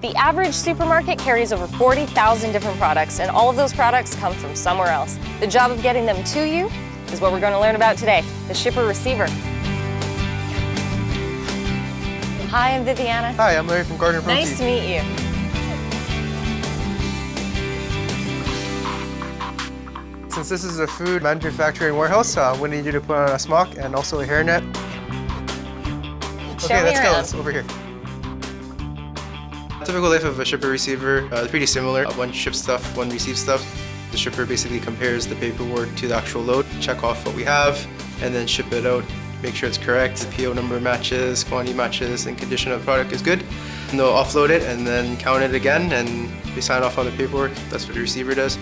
The average supermarket carries over 40,000 different products, and all of those products come from somewhere else. The job of getting them to you is what we're going to learn about today, the shipper-receiver. Hi, I'm Viviana. Hi, I'm Larry from Gardner Protein. Nice to meet you. Since this is a food manufacturing warehouse, I'm going to need you to put on a smock and also a hairnet. Okay, let's go. Let's over here. Typical life of a shipper-receiver is pretty similar. One ships stuff, one receives stuff. The shipper basically compares the paperwork to the actual load, check off what we have, and then ship it out. Make sure it's correct, the PO number matches, quantity matches, and condition of the product is good. And they'll offload it and then count it again, and we sign off on the paperwork. That's what the receiver does.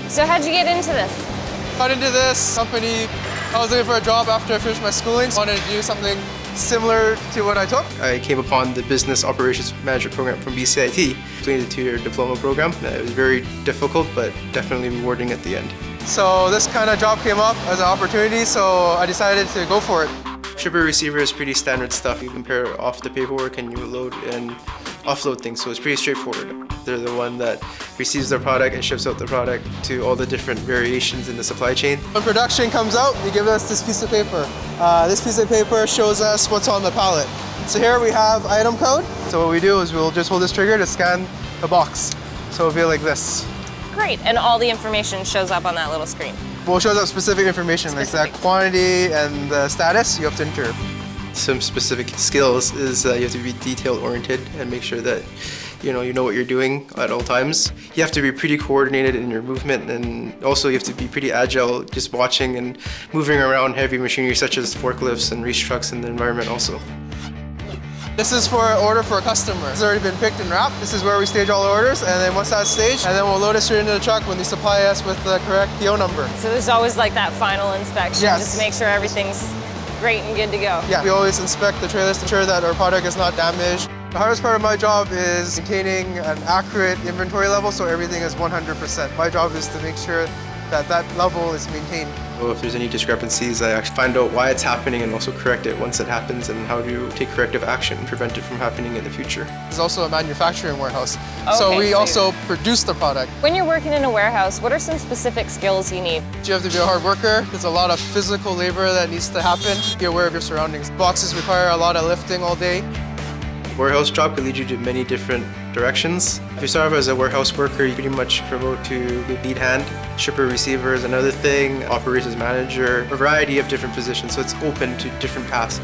So how'd you get into this? Got into this company. I was looking for a job after I finished my schooling. I wanted to do something similar to what I took. I came upon the Business Operations Management Program from BCIT. It's a two-year diploma program. It was very difficult, but definitely rewarding at the end. So this kind of job came up as an opportunity, so I decided to go for it. Shipper-receiver is pretty standard stuff. You compare off the paperwork and you load and offload things, so it's pretty straightforward. They're the one that receives their product and ships out the product to all the different variations in the supply chain. When production comes out, they give us this piece of paper. This piece of paper shows us what's on the pallet. So here we have item code. So what we do is we'll just hold this trigger to scan the box. So it'll be like this. Great, and all the information shows up on that little screen. Well, it shows up specific information, like that quantity and the status you have to enter. Some specific skills is you have to be detail-oriented and make sure that you know what you're doing at all times. You have to be pretty coordinated in your movement, and also you have to be pretty agile, just watching and moving around heavy machinery such as forklifts and reach trucks in the environment also. This is for an order for a customer. It's already been picked and wrapped. This is where we stage all the orders, and then once that's staged, and then we'll load it straight into the truck when they supply us with the correct PO number. So there's always like that final inspection, just to make sure everything's great and good to go. Yeah, we always inspect the trailers to ensure that our product is not damaged. The hardest part of my job is maintaining an accurate inventory level so everything is 100%. My job is to make sure that that level is maintained. So if there's any discrepancies, I actually find out why it's happening and also correct it once it happens, and how to take corrective action and prevent it from happening in the future. It's also a manufacturing warehouse, so we also produce the product. When you're working in a warehouse, what are some specific skills you need? You have to be a hard worker. There's a lot of physical labor that needs to happen. Be aware of your surroundings. Boxes require a lot of lifting all day. Warehouse job could lead you to many different directions. If you start off as a warehouse worker, you pretty much promote to lead hand. Shipper receiver is another thing, operations manager, a variety of different positions, so it's open to different paths.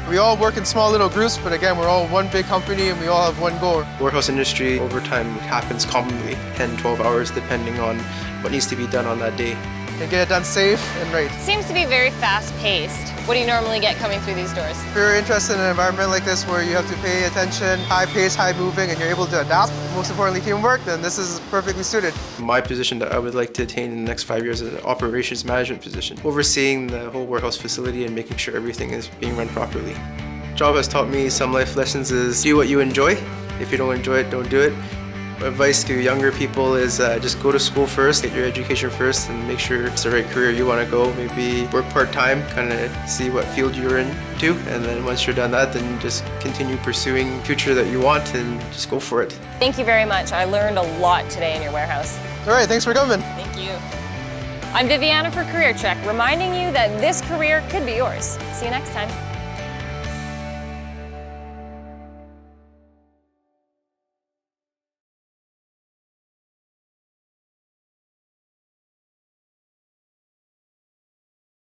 We all work in small little groups, but again, we're all one big company and we all have one goal. Warehouse industry, overtime happens commonly, 10, 12 hours, depending on what needs to be done on that day. And get it done safe and right. Seems to be very fast-paced. What do you normally get coming through these doors? If you're interested in an environment like this where you have to pay attention, high pace, high moving, and you're able to adapt, most importantly teamwork, then this is perfectly suited. My position that I would like to attain in the next 5 years is an operations management position, overseeing the whole warehouse facility and making sure everything is being run properly. Job has taught me some life lessons is do what you enjoy. If you don't enjoy it, don't do it. Advice to younger people is just go to school first, get your education first, and make sure it's the right career you want to go. Maybe work part-time, kind of see what field you're into, and then once you're done that, then just continue pursuing the future that you want and just go for it. Thank you very much. I learned a lot today in your warehouse. All right, thanks for coming. Thank you. I'm Viviana for Career Check, reminding you that this career could be yours. See you next time.